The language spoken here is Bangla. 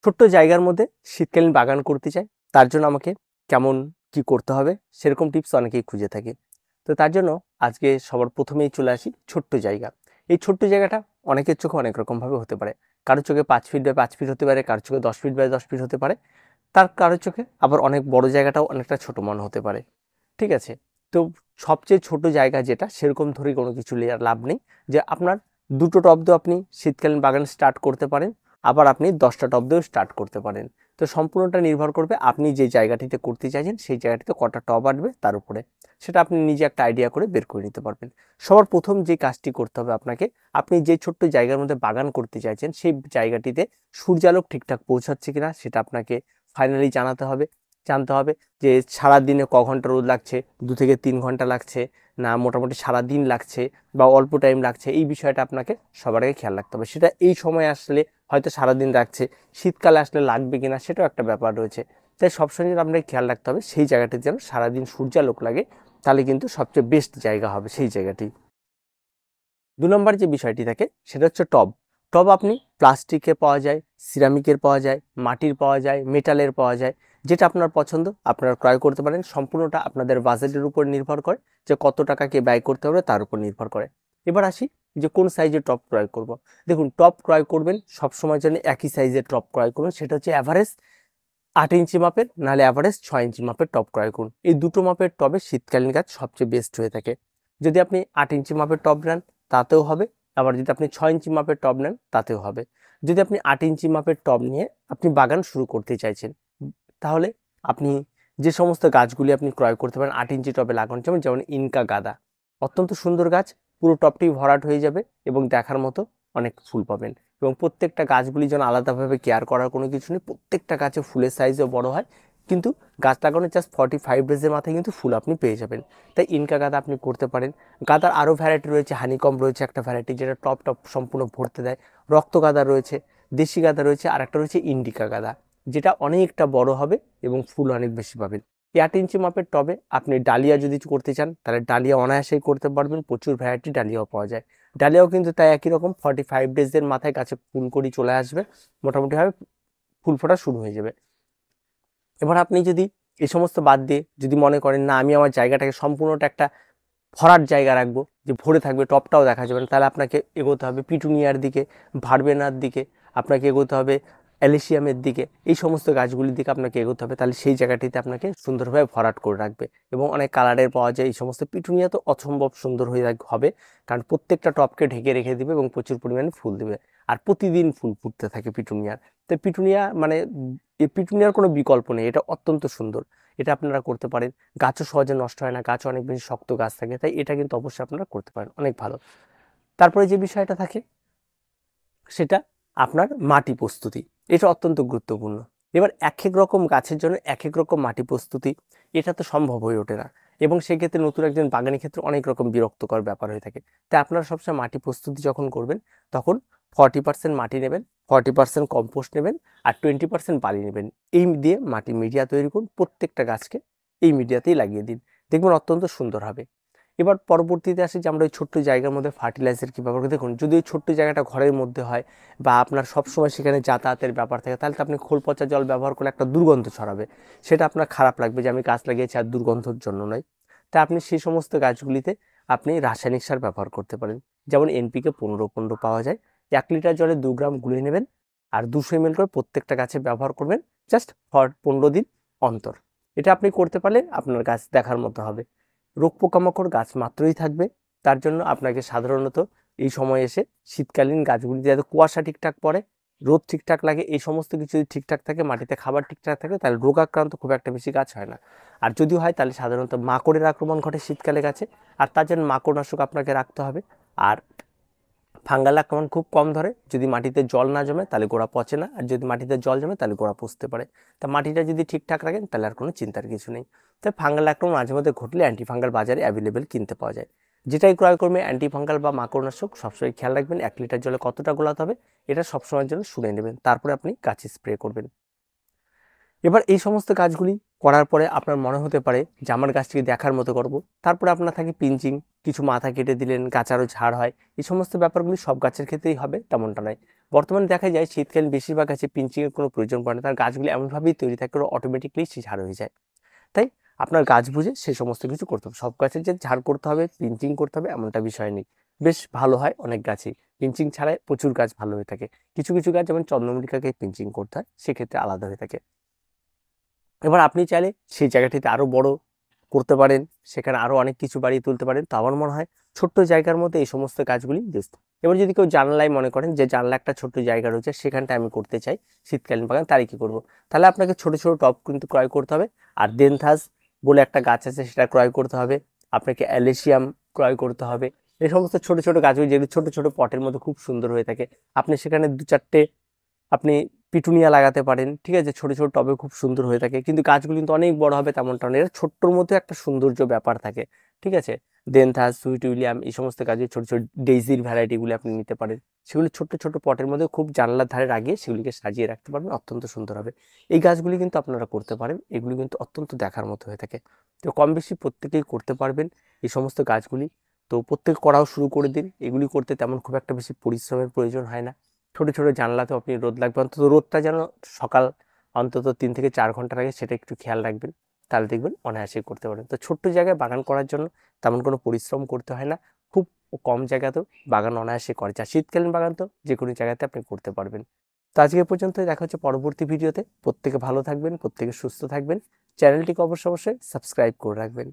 ছোট্ট জায়গার মধ্যে শীতকালীন বাগান করতে চাই, তার জন্য আমাকে কেমন কি করতে হবে সেরকম টিপস অনেকেই খুঁজে থাকে। তো তার জন্য আজকে সবার প্রথমেই চলে আসি ছোট্ট জায়গা। এই ছোট্ট জায়গাটা অনেকের চোখে অনেক রকমভাবে হতে পারে। কারোর চোখে 5 ফিট বাই 5 ফিট হতে পারে, কারোর চোখে 10 ফিট বাই 10 ফিট হতে পারে, তার কারোর চোখে আবার অনেক বড় জায়গাটাও অনেকটা ছোট মনে হতে পারে। ঠিক আছে? তো সবচেয়ে ছোট জায়গা যেটা সেরকম ধরে কোনো কিছু লাভ নেই। যে আপনার 2টো টব দিয়েও আপনি শীতকালীন বাগান স্টার্ট করতে পারেন, আবার আপনি 10টা টব দিয়েও স্টার্ট করতে পারেন। তো সম্পূর্ণটা নির্ভর করবে আপনি যে জায়গাটিতে করতে চাইছেন সেই জায়গাটিতে কটা টব আসবে তার উপরে। সেটা আপনি নিজে একটা আইডিয়া করে বের করে নিতে পারবেন। সবার প্রথম যে কাজটি করতে হবে আপনাকে, আপনি যে ছোট্ট জায়গার মধ্যে বাগান করতে চাইছেন সেই জায়গাটিতে সূর্যালোক ঠিকঠাক পৌঁছাচ্ছে কিনা সেটা আপনাকে ফাইনালি জানতে হবে যে সারাদিনে ক ঘন্টা রোদ লাগছে, 2 থেকে 3 ঘন্টা লাগছে, না মোটামুটি সারাদিন লাগছে বা অল্প টাইম লাগছে, এই বিষয়টা আপনাকে সবার আগে খেয়াল রাখতে হবে। সেটা এই সময় আসলে হয়তো সারাদিন লাগছে, শীতকালে আসলে লাগবে কিনা সেটাও একটা ব্যাপার রয়েছে। তাই সবসময় আপনাকে খেয়াল রাখতে হবে সেই জায়গাটিতে যেন সারাদিন সূর্যালোক লাগে, তাহলে কিন্তু সবচেয়ে বেস্ট জায়গা হবে সেই জায়গাটি। 2 নম্বর যে বিষয়টি থাকে সেটা হচ্ছে টব। টব আপনি প্লাস্টিকের পাওয়া যায়, সিরামিকের পাওয়া যায়, মাটির পাওয়া যায়, মেটালের পাওয়া যায়। যেটা আপনার পছন্দ আপনারা ক্রয় করতে পারেন। সম্পূর্ণটা আপনাদের বাজেটের উপর নির্ভর করে, যে কত টাকা কে ব্যয় করতে হবে তার উপর নির্ভর করে। এবার আসি যে কোন সাইজের টব ক্রয় করব। দেখুন, টব ক্রয় করবেন সবসময় জন্য একই সাইজের টব ক্রয় করুন। সেটা হচ্ছে অ্যাভারেজ 8 ইঞ্চি মাপের, নাহলে অ্যাভারেজ 6 ইঞ্চি মাপের টব ক্রয় করুন। এই দুটো মাপের টবে শীতকালীন গাছ সবচেয়ে বেস্ট হয়ে থাকে। যদি আপনি 8 ইঞ্চি মাপের টব নেন তাতেও হবে, আবার যদি আপনি 6 ইঞ্চি মাপের টব নেন তাতেও হবে। যদি আপনি 8 ইঞ্চি মাপের টব নিয়ে আপনি বাগান শুরু করতে চাইছেন, তাহলে আপনি যে সমস্ত গাছগুলি আপনি ক্রয় করতে পারেন 8 ইঞ্চি টবে লাগানোর জন্য, যেমন ইনকা গাঁদা, অত্যন্ত সুন্দর গাছ, পুরো টবটি ভরাট হয়ে যাবে এবং দেখার মতো অনেক ফুল পাবেন। এবং প্রত্যেকটা গাছগুলি যেন আলাদাভাবে কেয়ার করার কোনো কিছু নেই, প্রত্যেকটা গাছে ফুলের সাইজও বড় হয়, কিন্তু গাছ লাগানোর জাস্ট 45 ডেজের মাথায় কিন্তু ফুল আপনি পেয়ে যাবেন। তাই ইনকা গাঁদা আপনি করতে পারেন। গাঁদার আরও ভ্যারাইটি রয়েছে, হানিকম রয়েছে একটা ভ্যারাইটি যেটা টপ সম্পূর্ণ ভরতে দেয়, রক্ত গাঁদা রয়েছে, দেশি গাঁদা রয়েছে, আর একটা রয়েছে ইন্ডিকা গাঁদা, যেটা অনেকটা বড় হবে এবং ফুল অনেক বেশি পাবেন। 8 ইঞ্চি মাপের টবে আপনি ডালিয়া যদি করতে চান তাহলে ডালিয়া অনায়াসেই করতে পারবেন, প্রচুর ভ্যারাইটি ডালিয়াও পাওয়া যায়। ডালিয়াও কিন্তু তাই একই রকম 45 ডেজের মাথায় গাছে ফুল কড়ি চলে আসবে, মোটামুটিভাবে ফুল ফোটা শুরু হয়ে যাবে। এবার আপনি যদি এই সমস্ত বাদ দিয়ে যদি মনে করেন না আমি আমার জায়গাটাকে সম্পূর্ণটা একটা ভরাট জায়গা রাখবো, যে ভরে থাকবে, টপটাও দেখা যাবে না, তাহলে আপনাকে এগোতে হবে পিটুনিয়ার দিকে, ভার্বেনার দিকে, আপনাকে এগোতে হবে অ্যালিসিয়ামের দিকে, এই সমস্ত গাছগুলির দিকে আপনাকে এগোতে হবে। তাহলে সেই জায়গাটিতে আপনাকে সুন্দরভাবে ভরাট করে রাখবে এবং অনেক কালারের পাওয়া যায়। এই সমস্ত পিটুনিয়া তো অসম্ভব সুন্দর হয়ে হবে, কারণ প্রত্যেকটা টপকে ঢেকে রেখে দিবে এবং প্রচুর পরিমাণে ফুল দেবে, আর প্রতিদিন ফুল ফুটতে থাকে পিটুনিয়ার। তো পিটুনিয়া মানে এই পিটুনিয়ার কোনো বিকল্প নেই, এটা অত্যন্ত সুন্দর, এটা আপনারা করতে পারেন। গাছও সহজে নষ্ট হয় না, গাছও অনেক বেশি শক্ত গাছ থাকে, তাই এটা কিন্তু অবশ্যই আপনারা করতে পারেন, অনেক ভালো। তারপরে যে বিষয়টা থাকে সেটা আপনার মাটি প্রস্তুতি, এটা অত্যন্ত গুরুত্বপূর্ণ। এবার এক এক রকম গাছের জন্য এক এক রকম মাটি প্রস্তুতি, এটা তো সম্ভব হয়ে ওঠে না, এবং সেক্ষেত্রে নতুন একজন বাগানের ক্ষেত্রে অনেক রকম বিরক্তকর ব্যাপার হয়ে থাকে। তাই আপনারা সবসময় মাটি প্রস্তুতি যখন করবেন তখন 40% মাটি নেবেন, 40% কম্পোস্ট নেবেন, আর 20% বালি নেবেন। এই দিয়ে মাটি মিডিয়া তৈরি করুন, প্রত্যেকটা গাছকে এই মিডিয়াতেই লাগিয়ে দিন, দেখবেন অত্যন্ত সুন্দর হবে। এবার পরবর্তীতে আসি যে আমরা ওই ছোট্ট জায়গার মধ্যে ফার্টিলাইজার কী ব্যবহার করি। দেখুন, যদি ওই ছোট্ট জায়গাটা ঘরের মধ্যে হয় বা আপনার সবসময় সেখানে যাতায়াতের ব্যাপার থাকে, তাহলে তো আপনি খোল পচা জল ব্যবহার করলে একটা দুর্গন্ধ ছড়াবে, সেটা আপনার খারাপ লাগবে যে আমি গাছ লাগিয়েছি আর দুর্গন্ধর জন্য নয়। তাই আপনি সেই সমস্ত গাছগুলিতে আপনি রাসায়নিক সার ব্যবহার করতে পারেন, যেমন এনপিকে 15-15 পাওয়া যায়। 1 লিটার জলে 2 গ্রাম গুলে নেবেন আর 200 ml করে প্রত্যেকটা গাছে ব্যবহার করবেন, জাস্ট ফর 15 দিন অন্তর। এটা আপনি করতে পারলে আপনার গাছ দেখার মতো হবে। রোগ পোকামাকড় গাছ মাত্রই থাকবে, তার জন্য আপনাকে সাধারণত এই সময় এসে শীতকালীন গাছগুলি যাতে কুয়াশা ঠিকঠাক পড়ে, রোদ ঠিকঠাক লাগে, এই সমস্ত কিছু যদি ঠিকঠাক থাকে, মাটিতে খাবার ঠিকঠাক থাকে, তাহলে রোগাক্রান্ত খুব একটা বেশি গাছ হয় না। আর যদি হয় তাহলে সাধারণত মাকড়ের আক্রমণ ঘটে শীতকালে গাছে, আর তার জন্য মাকড়নাশক আপনাকে রাখতে হবে। আর ফাঙ্গাল আক্রমণ খুব কম ধরে, যদি মাটিতে জল না জমে তাহলে গোড়া পচে না, আর যদি মাটিতে জল জমে তাহলে গোড়া পচতে পারে। তা মাটিটা যদি ঠিকঠাক রাখেন তাহলে আর কোনো চিন্তার কিছু নেই। তাই ফাঙ্গাল আক্রমণ মাঝে মধ্যে ঘটলে অ্যান্টিফাঙ্গাল বাজারে অ্যাভেলেবেল কিনতে পাওয়া যায়, যেটাই ক্রয় করবে অ্যান্টিফাঙ্গাল বা মাকড়নাশক সবসময় খেয়াল রাখবেন 1 লিটার জলে কতটা গোলাতে হবে, এটা সবসময়ের জন্য শুনে নেবেন, তারপরে আপনি গাছে স্প্রে করবেন। এবার এই সমস্ত কাজগুলি করার পরে আপনার মনে হতে পারে যে আমার গাছটিকে দেখার মতো করব, তারপরে আপনার থাকে পিঞ্চিং, কিছু মাথা কেটে দিলেন, গাছ আরও ঝাড় হয়, এই সমস্ত ব্যাপারগুলি সব গাছের ক্ষেত্রেই হবে তেমনটা নয়। বর্তমানে দেখা যায় শীতকালীন বেশিরভাগ গাছে পিঞ্চিংয়ের কোনো প্রয়োজন পড়ে না, তার গাছগুলি এমনভাবেই তৈরি থাকে ওরা অটোমেটিকলি ঝাড় হয়ে যায়। তাই আপনার গাছ বুঝে সে সমস্ত কিছু করতে হবে। সব গাছের যে ঝাড় করতে হবে, পিঞ্চিং করতে হবে এমনটা বিষয় নেই। বেশ ভালো হয় অনেক গাছই, পিঞ্চিং ছাড়াই প্রচুর গাছ ভালো হয়ে থাকে। কিছু কিছু গাছ যেমন চন্দ্রমল্লিকাকে পিঞ্চিং করতে হয়, সেক্ষেত্রে আলাদা হয়ে থাকে। এবার আপনি চাইলে সেই জায়গাটিতে আরো বড় করতে পারেন, সেখানে আরো অনেক কিছু বাড়িয়ে তুলতে পারেন। তো আমার মনে হয় ছোট্ট জায়গার মধ্যে এই সমস্ত কাজগুলি বেস্ট। এবার যদি কেউ জানলায় মনে করেন যে জানলা একটা ছোট্ট জায়গা রয়েছে, সেখানটা আমি করতে চাই শীতকালীন বাগান, তারই কি করবো? তাহলে আপনাকে ছোট ছোট টব কিন্তু ক্রয় করতে হবে। আর দেনথাস বলে একটা গাছ আছে, সেটা ক্রয় করতে হবে। আপনাকে অ্যালেসিয়াম ক্রয় করতে হবে। এই সমস্ত ছোট ছোট গাছগুলি যেগুলো ছোট ছোট পটের মধ্যে খুব সুন্দর হয়ে থাকে, আপনি সেখানে 2-4টে আপনি পিটুনিয়া লাগাতে পারেন, ঠিক আছে? ছোট ছোট টবে খুব সুন্দর হয়ে থাকে, কিন্তু গাছগুলো কিন্তু অনেক বড় হবে তেমনটা নয়। এর ছোট্টর মধ্যে একটা সৌন্দর্য ব্যাপার থাকে, ঠিক আছে? দেনথাস, সুইট উইলিয়াম, এই সমস্ত গাছে ছোট ছোট ডেইজির ভ্যারাইটিগুলি আপনি নিতে পারেন। সেগুলি ছোট্ট ছোট পটের মধ্যে খুব জানলার ধারে লাগিয়ে সেগুলিকে সাজিয়ে রাখতে পারবেন, অত্যন্ত সুন্দর হবে। এই গাছগুলি কিন্তু আপনারা করতে পারেন, এগুলি কিন্তু অত্যন্ত দেখার মতো হয়ে থাকে। তো কম বেশি প্রত্যেকেই করতে পারবেন এই সমস্ত গাছগুলি। তো প্রত্যেকে করাও শুরু করে দিন। এগুলি করতে তেমন খুব একটা বেশি পরিশ্রমের প্রয়োজন হয় না। ছোট ছোট জানলাতেও আপনি রোদ লাগবে, অন্তত রোদটা যেন সকাল অন্তত 3 থেকে 4 ঘন্টার আগে সেটা একটু খেয়াল রাখবেন, তাহলে দেখবেন অনায়াসেই করতে পারেন। তো ছোট্ট জায়গায় বাগান করার জন্য তেমন কোনো পরিশ্রম করতে হয় না, খুব কম জায়গাতেও বাগান অনায়াসে করা যায়। শীতকালীন বাগান তো যে কোনো জায়গাতে আপনি করতে পারবেন। তো আজকে পর্যন্ত, দেখা হচ্ছে পরবর্তী ভিডিওতে। প্রত্যেকে ভালো থাকবেন, প্রত্যেকে সুস্থ থাকবেন। চ্যানেলটিকে অবশ্যই অবশ্যই সাবস্ক্রাইব করে রাখবেন।